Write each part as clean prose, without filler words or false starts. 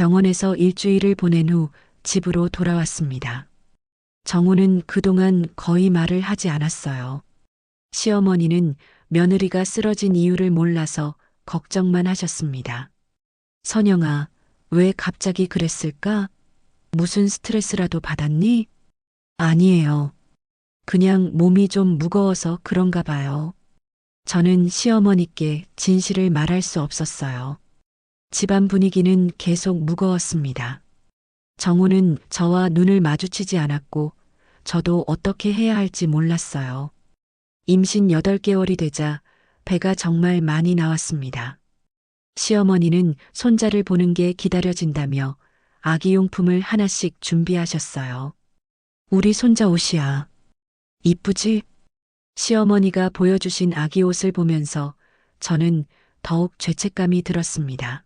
병원에서 일주일을 보낸 후 집으로 돌아왔습니다. 정우는 그동안 거의 말을 하지 않았어요. 시어머니는 며느리가 쓰러진 이유를 몰라서 걱정만 하셨습니다. 선영아, 왜 갑자기 그랬을까? 무슨 스트레스라도 받았니? 아니에요. 그냥 몸이 좀 무거워서 그런가 봐요. 저는 시어머니께 진실을 말할 수 없었어요. 집안 분위기는 계속 무거웠습니다. 정우는 저와 눈을 마주치지 않았고 저도 어떻게 해야 할지 몰랐어요. 임신 8개월이 되자 배가 정말 많이 나왔습니다. 시어머니는 손자를 보는 게 기다려진다며 아기용품을 하나씩 준비하셨어요. 우리 손자 옷이야. 이쁘지? 시어머니가 보여주신 아기 옷을 보면서 저는 더욱 죄책감이 들었습니다.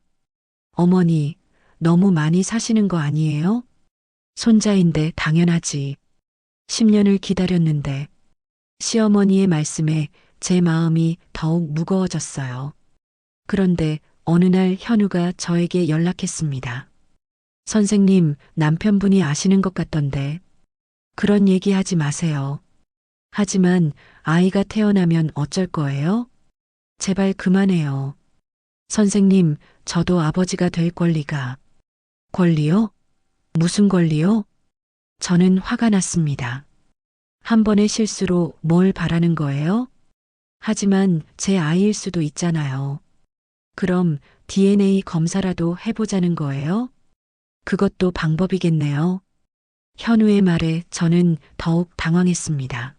어머니, 너무 많이 사시는 거 아니에요? 손자인데 당연하지. 10년을 기다렸는데. 시어머니의 말씀에 제 마음이 더욱 무거워졌어요. 그런데 어느 날 현우가 저에게 연락했습니다. 선생님, 남편분이 아시는 것 같던데. 그런 얘기 하지 마세요. 하지만 아이가 태어나면 어쩔 거예요? 제발 그만해요. 선생님, 저도 아버지가 될 권리가. 권리요? 무슨 권리요? 저는 화가 났습니다. 한 번의 실수로 뭘 바라는 거예요? 하지만 제 아이일 수도 있잖아요. 그럼 DNA 검사라도 해보자는 거예요? 그것도 방법이겠네요. 현우의 말에 저는 더욱 당황했습니다.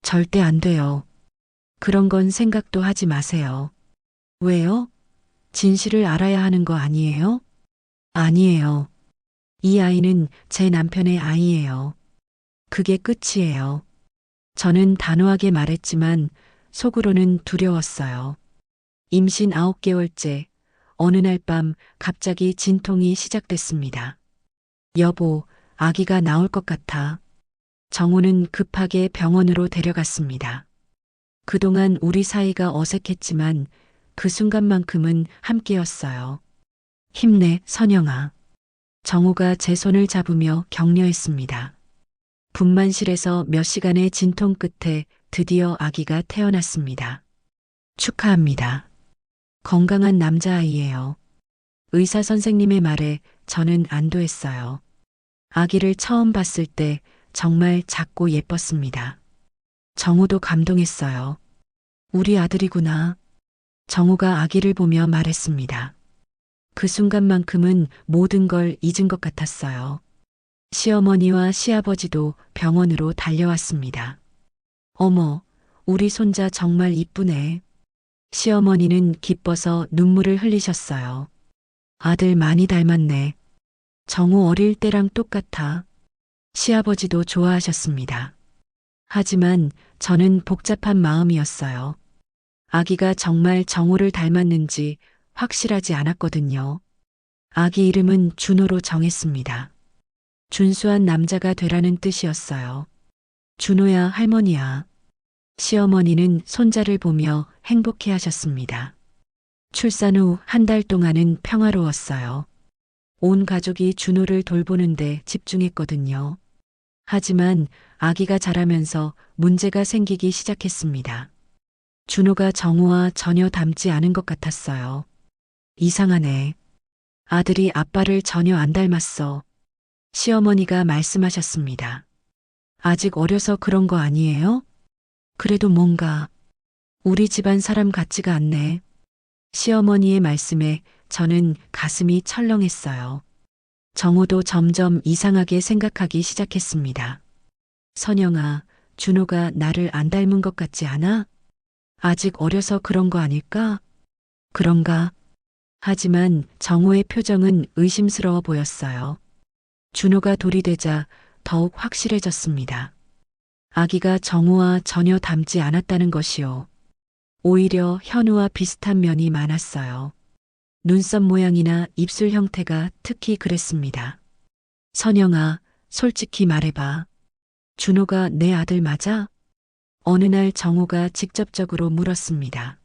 절대 안 돼요. 그런 건 생각도 하지 마세요. 왜요? 진실을 알아야 하는 거 아니에요? 아니에요. 이 아이는 제 남편의 아이예요. 그게 끝이에요. 저는 단호하게 말했지만 속으로는 두려웠어요. 임신 9개월째 어느 날 밤 갑자기 진통이 시작됐습니다. 여보, 아기가 나올 것 같아. 정우는 급하게 병원으로 데려갔습니다. 그동안 우리 사이가 어색했지만 그 순간만큼은 함께였어요. 힘내, 선영아. 정우가 제 손을 잡으며 격려했습니다. 분만실에서 몇 시간의 진통 끝에 드디어 아기가 태어났습니다. 축하합니다. 건강한 남자아이예요. 의사 선생님의 말에 저는 안도했어요. 아기를 처음 봤을 때 정말 작고 예뻤습니다. 정우도 감동했어요. 우리 아들이구나. 정우가 아기를 보며 말했습니다. 그 순간만큼은 모든 걸 잊은 것 같았어요. 시어머니와 시아버지도 병원으로 달려왔습니다. 어머, 우리 손자 정말 이쁘네. 시어머니는 기뻐서 눈물을 흘리셨어요. 아들 많이 닮았네. 정우 어릴 때랑 똑같아. 시아버지도 좋아하셨습니다. 하지만 저는 복잡한 마음이었어요. 아기가 정말 정우를 닮았는지 확실하지 않았거든요. 아기 이름은 준호로 정했습니다. 준수한 남자가 되라는 뜻이었어요. 준호야, 할머니야. 시어머니는 손자를 보며 행복해 하셨습니다. 출산 후 한 달 동안은 평화로웠어요. 온 가족이 준호를 돌보는데 집중했거든요. 하지만 아기가 자라면서 문제가 생기기 시작했습니다. 준호가 정우와 전혀 닮지 않은 것 같았어요. 이상하네. 아들이 아빠를 전혀 안 닮았어. 시어머니가 말씀하셨습니다. 아직 어려서 그런 거 아니에요? 그래도 뭔가 우리 집안 사람 같지가 않네. 시어머니의 말씀에 저는 가슴이 철렁했어요. 정우도 점점 이상하게 생각하기 시작했습니다. 선영아, 준호가 나를 안 닮은 것 같지 않아? 아직 어려서 그런 거 아닐까? 그런가? 하지만 정우의 표정은 의심스러워 보였어요. 준호가 돌이 되자 더욱 확실해졌습니다. 아기가 정우와 전혀 닮지 않았다는 것이요. 오히려 현우와 비슷한 면이 많았어요. 눈썹 모양이나 입술 형태가 특히 그랬습니다. 선영아, 솔직히 말해봐. 준호가 내 아들 맞아? 어느 날 정우가 직접적으로 물었습니다.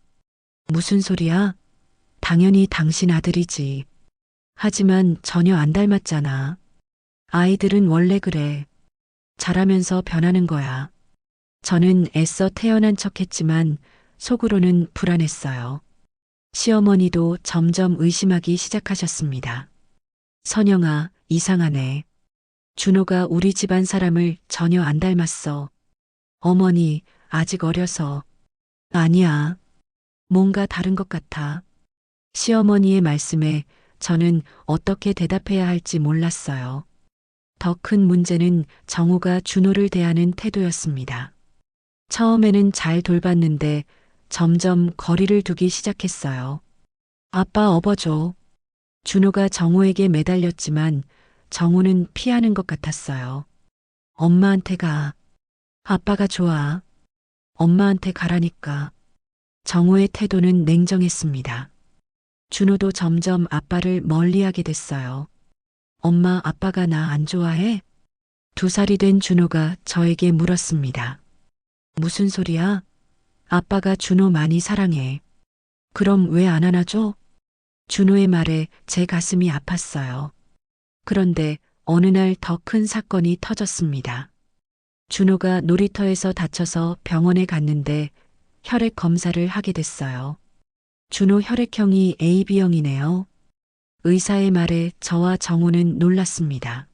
무슨 소리야? 당연히 당신 아들이지. 하지만 전혀 안 닮았잖아. 아이들은 원래 그래. 자라면서 변하는 거야. 저는 애써 태어난 척했지만 속으로는 불안했어요. 시어머니도 점점 의심하기 시작하셨습니다. 선영아, 이상하네. 준호가 우리 집안 사람을 전혀 안 닮았어. 어머니, 아직 어려서. 아니야. 뭔가 다른 것 같아. 시어머니의 말씀에 저는 어떻게 대답해야 할지 몰랐어요. 더 큰 문제는 정우가 준호를 대하는 태도였습니다. 처음에는 잘 돌봤는데 점점 거리를 두기 시작했어요. 아빠 업어줘. 준호가 정우에게 매달렸지만 정우는 피하는 것 같았어요. 엄마한테 가. 아빠가 좋아. 엄마한테 가라니까. 정우의 태도는 냉정했습니다. 준호도 점점 아빠를 멀리하게 됐어요. 엄마, 아빠가 나 안 좋아해? 2살이 된 준호가 저에게 물었습니다. 무슨 소리야? 아빠가 준호 많이 사랑해. 그럼 왜 안 안아줘? 준호의 말에 제 가슴이 아팠어요. 그런데 어느 날 더 큰 사건이 터졌습니다. 준호가 놀이터에서 다쳐서 병원에 갔는데 혈액 검사를 하게 됐어요. 준호 혈액형이 AB형이네요. 의사의 말에 저와 정우는 놀랐습니다.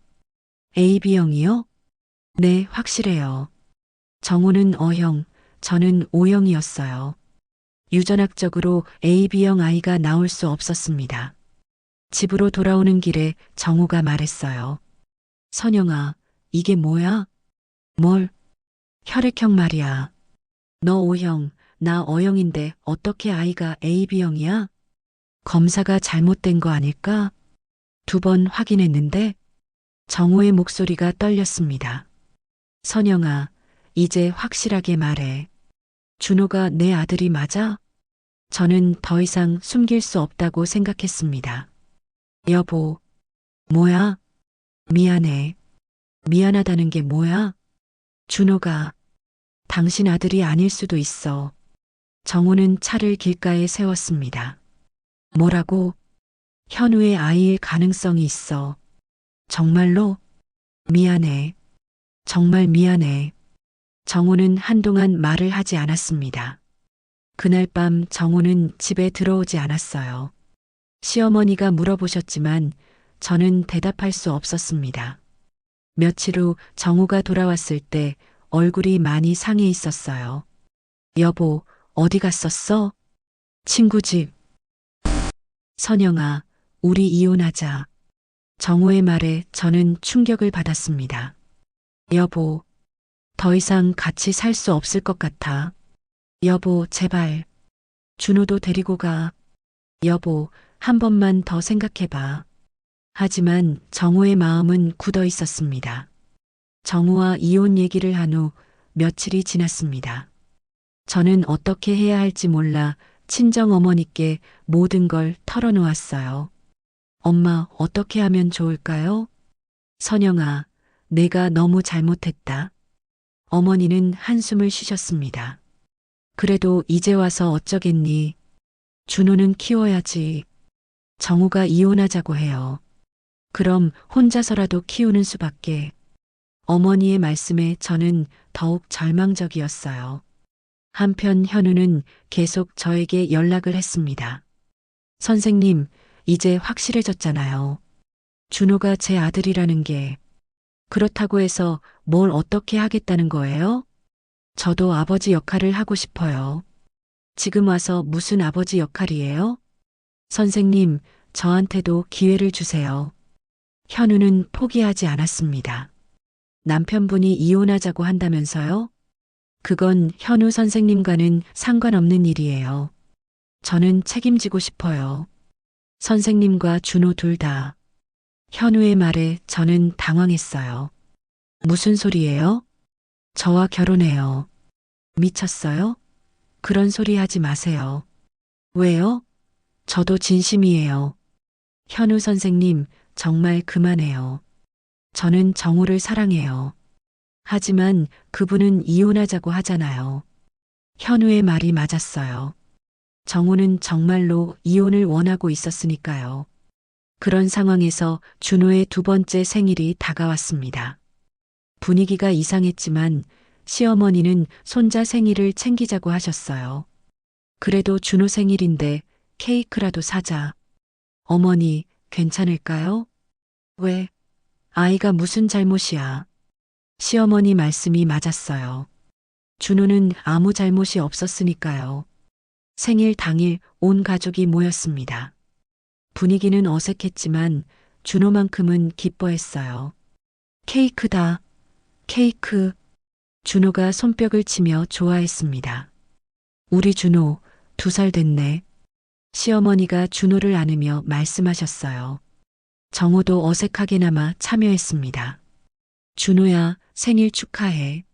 AB형이요? 네, 확실해요. 정우는 O형, 저는 O형이었어요. 유전학적으로 AB형 아이가 나올 수 없었습니다. 집으로 돌아오는 길에 정우가 말했어요. 선영아, 이게 뭐야? 뭘? 혈액형 말이야. 너 O형, 나 O형인데 어떻게 아이가 AB형이야? 검사가 잘못된 거 아닐까? 2번 확인했는데 정우의 목소리가 떨렸습니다. 선영아, 이제 확실하게 말해. 준호가 내 아들이 맞아? 저는 더 이상 숨길 수 없다고 생각했습니다. 여보, 뭐야? 미안해. 미안하다는 게 뭐야? 준호가 당신 아들이 아닐 수도 있어. 정우는 차를 길가에 세웠습니다. 뭐라고? 현우의 아이일 가능성이 있어. 정말로? 미안해. 정말 미안해. 정우는 한동안 말을 하지 않았습니다. 그날 밤 정우는 집에 들어오지 않았어요. 시어머니가 물어보셨지만 저는 대답할 수 없었습니다. 며칠 후 정우가 돌아왔을 때 얼굴이 많이 상해 있었어요. 여보, 어디 갔었어? 친구 집. 선영아, 우리 이혼하자. 정우의 말에 저는 충격을 받았습니다. 여보, 더 이상 같이 살 수 없을 것 같아. 여보, 제발. 준호도 데리고 가. 여보, 한 번만 더 생각해봐. 하지만 정우의 마음은 굳어 있었습니다. 정우와 이혼 얘기를 한 후 며칠이 지났습니다. 저는 어떻게 해야 할지 몰라 친정 어머니께 모든 걸 털어놓았어요. 엄마, 어떻게 하면 좋을까요? 선영아, 내가 너무 잘못했다. 어머니는 한숨을 쉬셨습니다. 그래도 이제 와서 어쩌겠니? 준호는 키워야지. 정우가 이혼하자고 해요. 그럼 혼자서라도 키우는 수밖에. 어머니의 말씀에 저는 더욱 절망적이었어요. 한편 현우는 계속 저에게 연락을 했습니다. 선생님, 이제 확실해졌잖아요. 준호가 제 아들이라는 게. 그렇다고 해서 뭘 어떻게 하겠다는 거예요? 저도 아버지 역할을 하고 싶어요. 지금 와서 무슨 아버지 역할이에요? 선생님, 저한테도 기회를 주세요. 현우는 포기하지 않았습니다. 남편분이 이혼하자고 한다면서요? 그건 현우 선생님과는 상관없는 일이에요. 저는 책임지고 싶어요. 선생님과 준호 둘 다. 현우의 말에 저는 당황했어요. 무슨 소리예요? 저와 결혼해요. 미쳤어요? 그런 소리 하지 마세요. 왜요? 저도 진심이에요. 현우 선생님, 정말 그만해요. 저는 정우를 사랑해요. 하지만 그분은 이혼하자고 하잖아요. 현우의 말이 맞았어요. 정우는 정말로 이혼을 원하고 있었으니까요. 그런 상황에서 준호의 두 번째 생일이 다가왔습니다. 분위기가 이상했지만 시어머니는 손자 생일을 챙기자고 하셨어요. 그래도 준호 생일인데 케이크라도 사자. 어머니, 괜찮을까요? 왜? 아이가 무슨 잘못이야? 시어머니 말씀이 맞았어요. 준호는 아무 잘못이 없었으니까요. 생일 당일 온 가족이 모였습니다. 분위기는 어색했지만 준호만큼은 기뻐했어요. 케이크다. 케이크. 준호가 손뼉을 치며 좋아했습니다. 우리 준호 2살 됐네. 시어머니가 준호를 안으며 말씀하셨어요. 정호도 어색하게나마 참여했습니다. 준호야, 생일 축하해.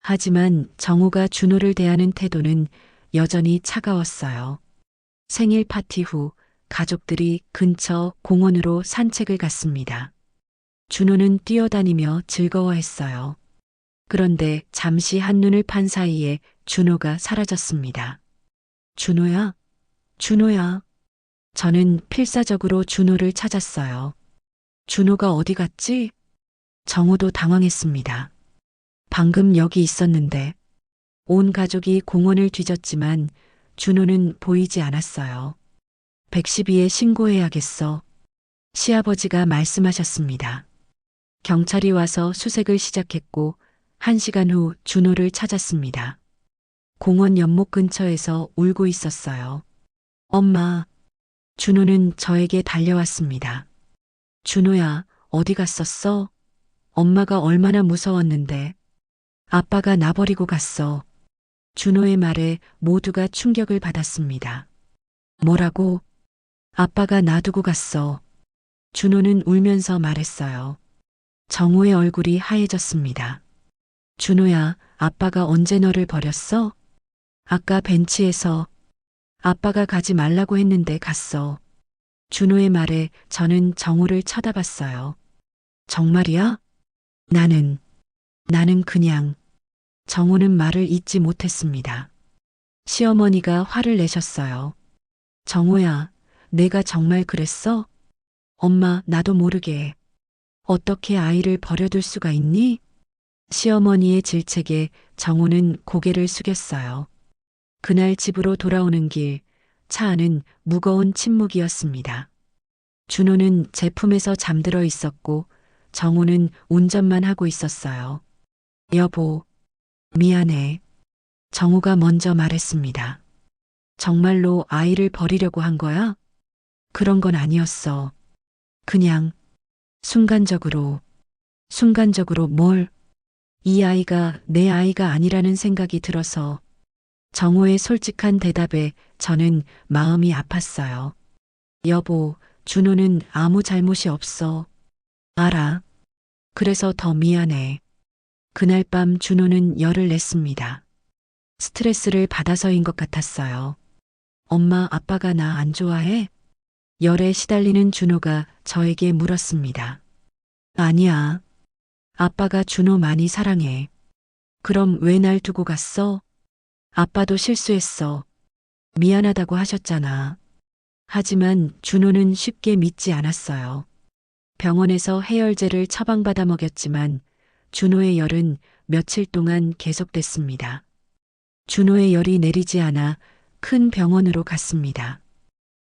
하지만 정호가 준호를 대하는 태도는 여전히 차가웠어요. 생일 파티 후 가족들이 근처 공원으로 산책을 갔습니다. 준호는 뛰어다니며 즐거워했어요. 그런데 잠시 한눈을 판 사이에 준호가 사라졌습니다. 준호야? 준호야? 저는 필사적으로 준호를 찾았어요. 준호가 어디 갔지? 정호도 당황했습니다. 방금 여기 있었는데. 온 가족이 공원을 뒤졌지만 준호는 보이지 않았어요. 112에 신고해야겠어. 시아버지가 말씀하셨습니다. 경찰이 와서 수색을 시작했고 1시간 후 준호를 찾았습니다. 공원 연못 근처에서 울고 있었어요. 엄마. 준호는 저에게 달려왔습니다. 준호야, 어디 갔었어? 엄마가 얼마나 무서웠는데. 아빠가 나 버리고 갔어. 준호의 말에 모두가 충격을 받았습니다. 뭐라고? 아빠가 놔두고 갔어. 준호는 울면서 말했어요. 정호의 얼굴이 하얘졌습니다. 준호야, 아빠가 언제 너를 버렸어? 아까 벤치에서. 아빠가 가지 말라고 했는데 갔어. 준호의 말에 저는 정호를 쳐다봤어요. 정말이야? 나는 그냥. 정호는 말을 잇지 못했습니다. 시어머니가 화를 내셨어요. 정호야, 내가 정말 그랬어? 엄마, 나도 모르게. 어떻게 아이를 버려둘 수가 있니? 시어머니의 질책에 정호는 고개를 숙였어요. 그날 집으로 돌아오는 길, 차 안은 무거운 침묵이었습니다. 준호는 제품에서 잠들어 있었고 정호는 운전만 하고 있었어요. 여보, 미안해. 정호가 먼저 말했습니다. 정말로 아이를 버리려고 한 거야? 그런 건 아니었어. 그냥 순간적으로 뭘? 이 아이가 내 아이가 아니라는 생각이 들어서. 정호의 솔직한 대답에 저는 마음이 아팠어요. 여보, 준호는 아무 잘못이 없어. 알아. 그래서 더 미안해. 그날 밤 준호는 열을 냈습니다. 스트레스를 받아서인 것 같았어요. 엄마, 아빠가 나 안 좋아해? 열에 시달리는 준호가 저에게 물었습니다. 아니야. 아빠가 준호 많이 사랑해. 그럼 왜 날 두고 갔어? 아빠도 실수했어. 미안하다고 하셨잖아. 하지만 준호는 쉽게 믿지 않았어요. 병원에서 해열제를 처방받아 먹였지만 준호의 열은 며칠 동안 계속됐습니다. 준호의 열이 내리지 않아 큰 병원으로 갔습니다.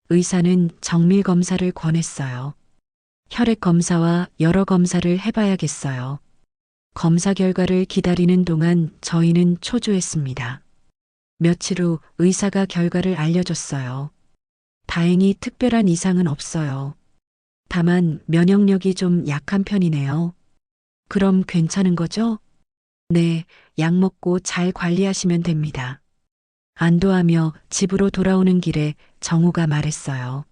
의사는 정밀 검사를 권했어요. 혈액 검사와 여러 검사를 해봐야겠어요. 검사 결과를 기다리는 동안 저희는 초조했습니다. 며칠 후 의사가 결과를 알려줬어요. 다행히 특별한 이상은 없어요. 다만 면역력이 좀 약한 편이네요. 그럼 괜찮은 거죠? 네, 약 먹고 잘 관리하시면 됩니다. 안도하며 집으로 돌아오는 길에 정우가 말했어요.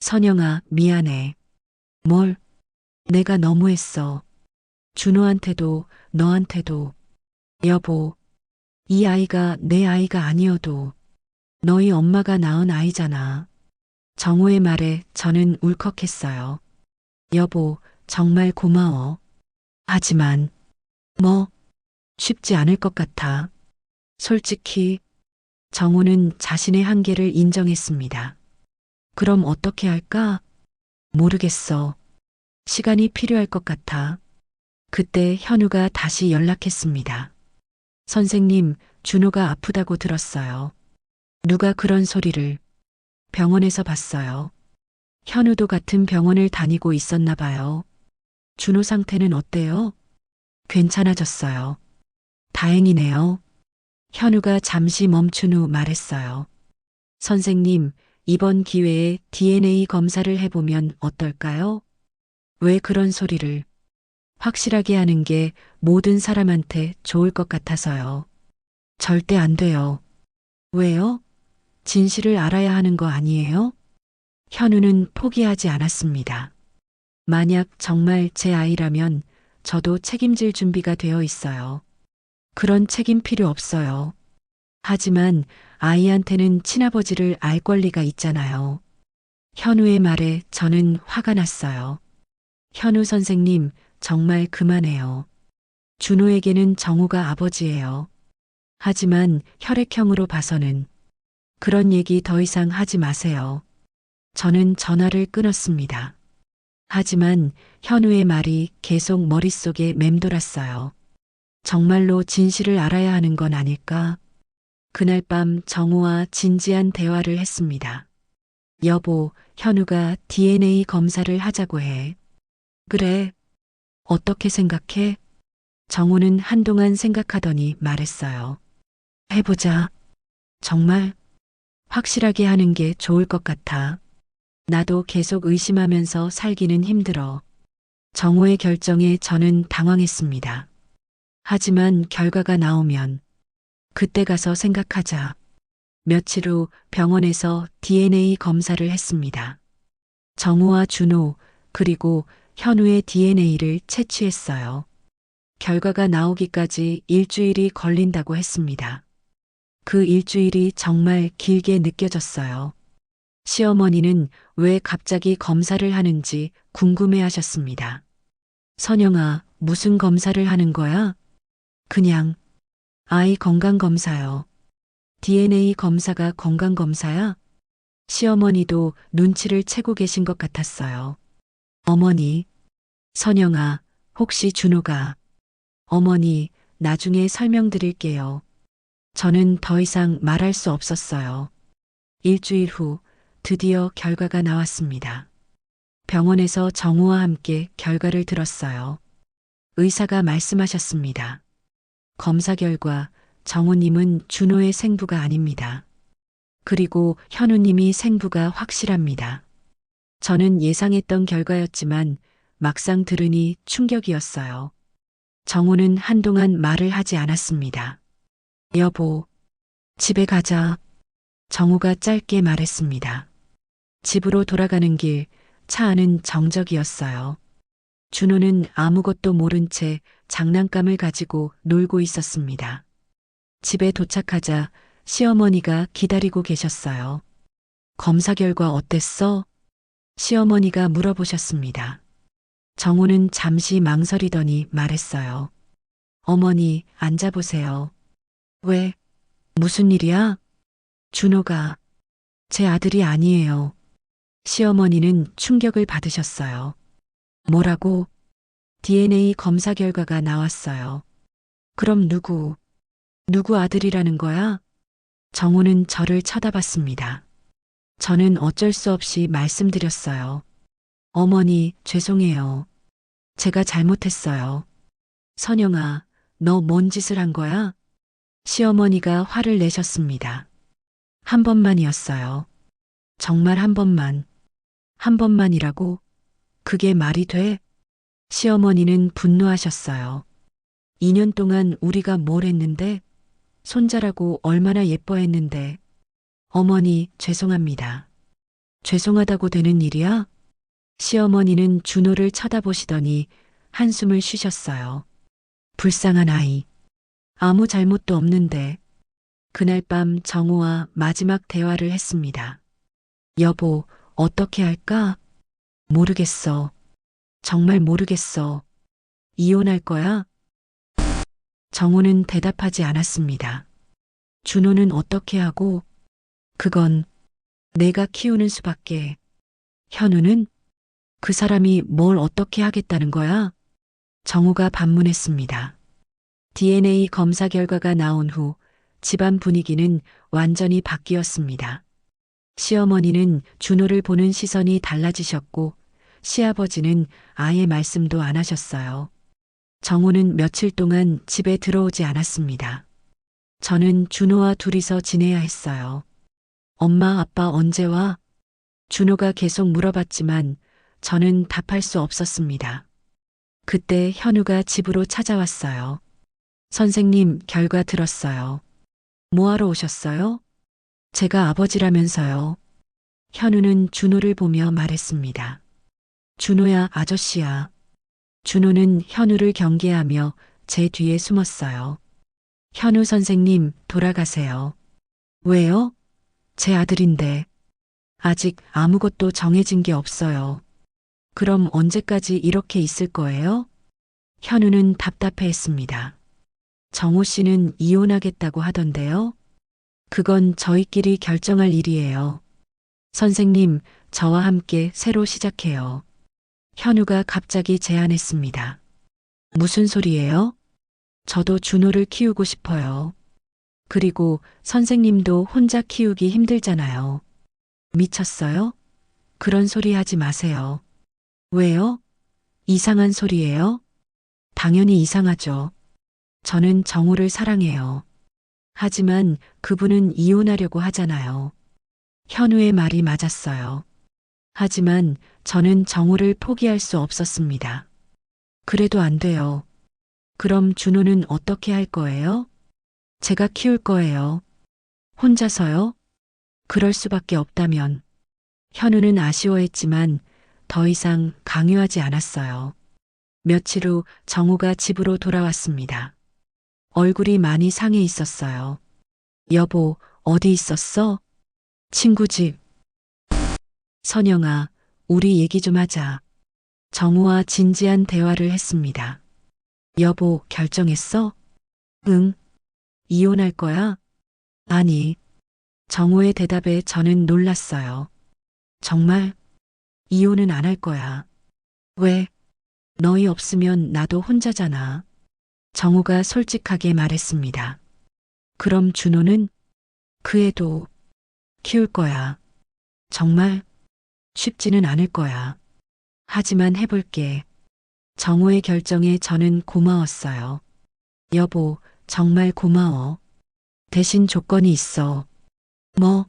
선영아, 미안해. 뭘? 내가 너무했어. 준호한테도 너한테도. 여보, 이 아이가 내 아이가 아니어도 너희 엄마가 낳은 아이잖아. 정우의 말에 저는 울컥했어요. 여보, 정말 고마워. 하지만 쉽지 않을 것 같아. 솔직히 정우는 자신의 한계를 인정했습니다. 그럼 어떻게 할까? 모르겠어. 시간이 필요할 것 같아. 그때 현우가 다시 연락했습니다. 선생님, 준호가 아프다고 들었어요. 누가 그런 소리를? 병원에서 봤어요. 현우도 같은 병원을 다니고 있었나 봐요. 준호 상태는 어때요? 괜찮아졌어요. 다행이네요. 현우가 잠시 멈춘 후 말했어요. 선생님, 이번 기회에 DNA 검사를 해보면 어떨까요? 왜 그런 소리를? 확실하게 하는 게 모든 사람한테 좋을 것 같아서요. 절대 안 돼요. 왜요? 진실을 알아야 하는 거 아니에요? 현우는 포기하지 않았습니다. 만약 정말 제 아이라면 저도 책임질 준비가 되어 있어요. 그런 책임 필요 없어요. 하지만 아이한테는 친아버지를 알 권리가 있잖아요. 현우의 말에 저는 화가 났어요. 현우 선생님, 정말 그만해요. 준호에게는 정우가 아버지예요. 하지만 혈액형으로 봐서는 그런 얘기 더 이상 하지 마세요. 저는 전화를 끊었습니다. 하지만 현우의 말이 계속 머릿속에 맴돌았어요. 정말로 진실을 알아야 하는 건 아닐까? 그날 밤 정우와 진지한 대화를 했습니다. 여보, 현우가 DNA 검사를 하자고 해. 그래. 어떻게 생각해? 정우는 한동안 생각하더니 말했어요. 해보자. 정말 확실하게 하는 게 좋을 것 같아. 나도 계속 의심하면서 살기는 힘들어. 정우의 결정에 저는 당황했습니다. 하지만 결과가 나오면 그때 가서 생각하자. 며칠 후 병원에서 DNA 검사를 했습니다. 정우와 준호 그리고 현우의 DNA를 채취했어요. 결과가 나오기까지 일주일이 걸린다고 했습니다. 그 일주일이 정말 길게 느껴졌어요. 시어머니는 왜 갑자기 검사를 하는지 궁금해 하셨습니다. 선영아, 무슨 검사를 하는 거야? 그냥 아이 건강검사요. DNA 검사가 건강검사야? 시어머니도 눈치를 채고 계신 것 같았어요. 어머니, 선영아, 혹시 준호가, 어머니, 나중에 설명드릴게요. 저는 더 이상 말할 수 없었어요. 일주일 후 드디어 결과가 나왔습니다. 병원에서 정우와 함께 결과를 들었어요. 의사가 말씀하셨습니다. 검사 결과 정우님은 준호의 생부가 아닙니다. 그리고 현우님이 생부가 확실합니다. 저는 예상했던 결과였지만 막상 들으니 충격이었어요. 정우는 한동안 말을 하지 않았습니다. 여보, 집에 가자. 정우가 짧게 말했습니다. 집으로 돌아가는 길, 차 안은 정적이었어요. 준호는 아무것도 모른 채 장난감을 가지고 놀고 있었습니다. 집에 도착하자 시어머니가 기다리고 계셨어요. 검사 결과 어땠어? 시어머니가 물어보셨습니다. 정우는 잠시 망설이더니 말했어요. 어머니, 앉아보세요. 왜? 무슨 일이야? 준호가 제 아들이 아니에요. 시어머니는 충격을 받으셨어요. 뭐라고? DNA 검사 결과가 나왔어요. 그럼 누구 아들이라는 거야? 정우는 저를 쳐다봤습니다. 저는 어쩔 수 없이 말씀드렸어요. 어머니, 죄송해요. 제가 잘못했어요. 선영아, 너 뭔 짓을 한 거야? 시어머니가 화를 내셨습니다. 한 번만이었어요. 정말 한 번만. 한 번만이라고? 그게 말이 돼? 시어머니는 분노하셨어요. 2년 동안 우리가 뭘 했는데? 손자라고 얼마나 예뻐했는데. 어머니, 죄송합니다. 죄송하다고 되는 일이야? 시어머니는 준호를 쳐다보시더니 한숨을 쉬셨어요. 불쌍한 아이. 아무 잘못도 없는데. 그날 밤 정우와 마지막 대화를 했습니다. 여보, 어떻게 할까? 모르겠어. 정말 모르겠어. 이혼할 거야? 정우는 대답하지 않았습니다. 준호는 어떻게 하고? 그건 내가 키우는 수밖에. 현우는? 그 사람이 뭘 어떻게 하겠다는 거야? 정우가 반문했습니다. DNA 검사 결과가 나온 후 집안 분위기는 완전히 바뀌었습니다. 시어머니는 준호를 보는 시선이 달라지셨고 시아버지는 아예 말씀도 안 하셨어요. 정우는 며칠 동안 집에 들어오지 않았습니다. 저는 준호와 둘이서 지내야 했어요. 엄마, 아빠 언제 와? 준호가 계속 물어봤지만 저는 답할 수 없었습니다. 그때 현우가 집으로 찾아왔어요. 선생님, 결과 들었어요. 뭐하러 오셨어요? 제가 아버지라면서요. 현우는 준호를 보며 말했습니다. 준호야, 아저씨야. 준호는 현우를 경계하며 제 뒤에 숨었어요. 현우 선생님, 돌아가세요. 왜요? 제 아들인데. 아직 아무것도 정해진 게 없어요. 그럼 언제까지 이렇게 있을 거예요? 현우는 답답해했습니다. 정호 씨는 이혼하겠다고 하던데요. 그건 저희끼리 결정할 일이에요. 선생님, 저와 함께 새로 시작해요. 현우가 갑자기 제안했습니다. 무슨 소리예요? 저도 준호를 키우고 싶어요. 그리고 선생님도 혼자 키우기 힘들잖아요. 미쳤어요? 그런 소리 하지 마세요. 왜요? 이상한 소리예요? 당연히 이상하죠. 저는 정우를 사랑해요. 하지만 그분은 이혼하려고 하잖아요. 현우의 말이 맞았어요. 하지만 저는 정우를 포기할 수 없었습니다. 그래도 안 돼요. 그럼 준호는 어떻게 할 거예요? 제가 키울 거예요. 혼자서요? 그럴 수밖에 없다면. 현우는 아쉬워했지만 더 이상 강요하지 않았어요. 며칠 후 정우가 집으로 돌아왔습니다. 얼굴이 많이 상해 있었어요. 여보, 어디 있었어? 친구 집. 선영아, 우리 얘기 좀 하자. 정우와 진지한 대화를 했습니다. 여보, 결정했어? 응. 이혼할 거야? 아니. 정우의 대답에 저는 놀랐어요. 정말? 이혼은 안 할 거야. 왜? 너희 없으면 나도 혼자잖아. 정우가 솔직하게 말했습니다. 그럼 준호는? 그 애도 키울 거야. 정말? 쉽지는 않을 거야. 하지만 해볼게. 정우의 결정에 저는 고마웠어요. 여보, 정말 고마워. 대신 조건이 있어. 뭐?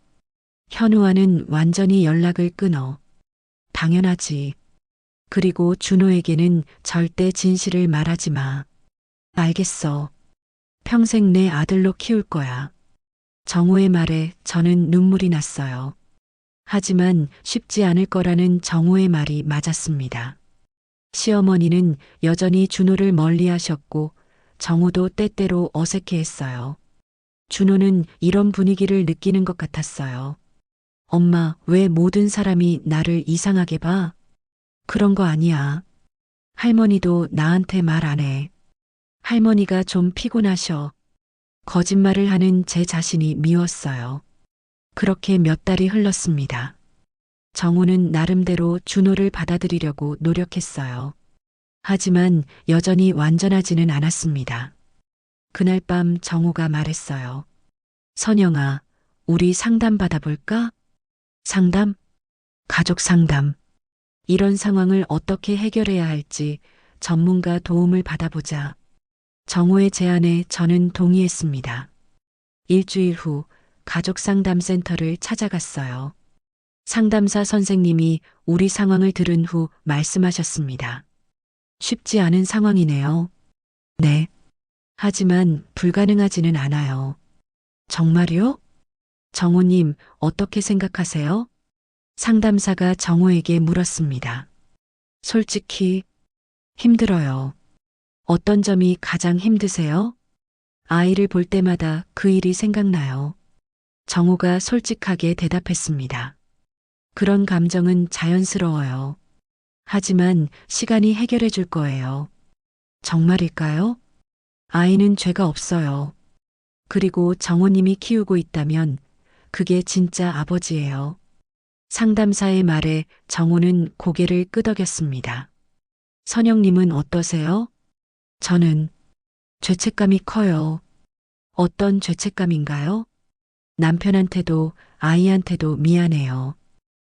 현우와는 완전히 연락을 끊어. 당연하지. 그리고 준호에게는 절대 진실을 말하지 마. 알겠어. 평생 내 아들로 키울 거야. 정우의 말에 저는 눈물이 났어요. 하지만 쉽지 않을 거라는 정우의 말이 맞았습니다. 시어머니는 여전히 준호를 멀리 하셨고 정우도 때때로 어색해했어요. 준호는 이런 분위기를 느끼는 것 같았어요. 엄마, 왜 모든 사람이 나를 이상하게 봐? 그런 거 아니야. 할머니도 나한테 말 안 해. 할머니가 좀 피곤하셔. 거짓말을 하는 제 자신이 미웠어요. 그렇게 몇 달이 흘렀습니다. 정우는 나름대로 준호를 받아들이려고 노력했어요. 하지만 여전히 완전하지는 않았습니다. 그날 밤 정우가 말했어요. 선영아, 우리 상담 받아볼까? 상담? 가족 상담. 이런 상황을 어떻게 해결해야 할지 전문가 도움을 받아보자. 정우의 제안에 저는 동의했습니다. 일주일 후 가족 상담센터를 찾아갔어요. 상담사 선생님이 우리 상황을 들은 후 말씀하셨습니다. 쉽지 않은 상황이네요. 네. 하지만 불가능하지는 않아요. 정말요? 정우님, 어떻게 생각하세요? 상담사가 정우에게 물었습니다. 솔직히 힘들어요. 어떤 점이 가장 힘드세요? 아이를 볼 때마다 그 일이 생각나요. 정우가 솔직하게 대답했습니다. 그런 감정은 자연스러워요. 하지만 시간이 해결해 줄 거예요. 정말일까요? 아이는 죄가 없어요. 그리고 정우님이 키우고 있다면 그게 진짜 아버지예요. 상담사의 말에 정호는 고개를 끄덕였습니다. 선영님은 어떠세요? 저는 죄책감이 커요. 어떤 죄책감인가요? 남편한테도 아이한테도 미안해요.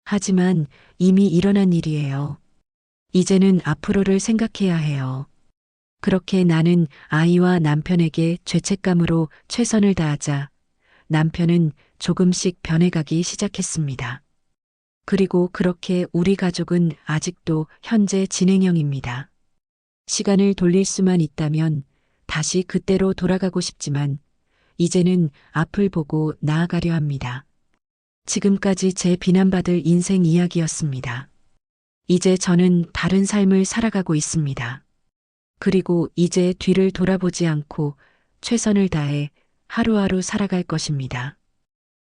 하지만 이미 일어난 일이에요. 이제는 앞으로를 생각해야 해요. 그렇게 나는 아이와 남편에게 죄책감으로 최선을 다하자 남편은 조금씩 변해가기 시작했습니다. 그리고 그렇게 우리 가족은 아직도 현재 진행형입니다. 시간을 돌릴 수만 있다면 다시 그때로 돌아가고 싶지만 이제는 앞을 보고 나아가려 합니다. 지금까지 제 비난받을 인생 이야기였습니다. 이제 저는 다른 삶을 살아가고 있습니다. 그리고 이제 뒤를 돌아보지 않고 최선을 다해 하루하루 살아갈 것입니다.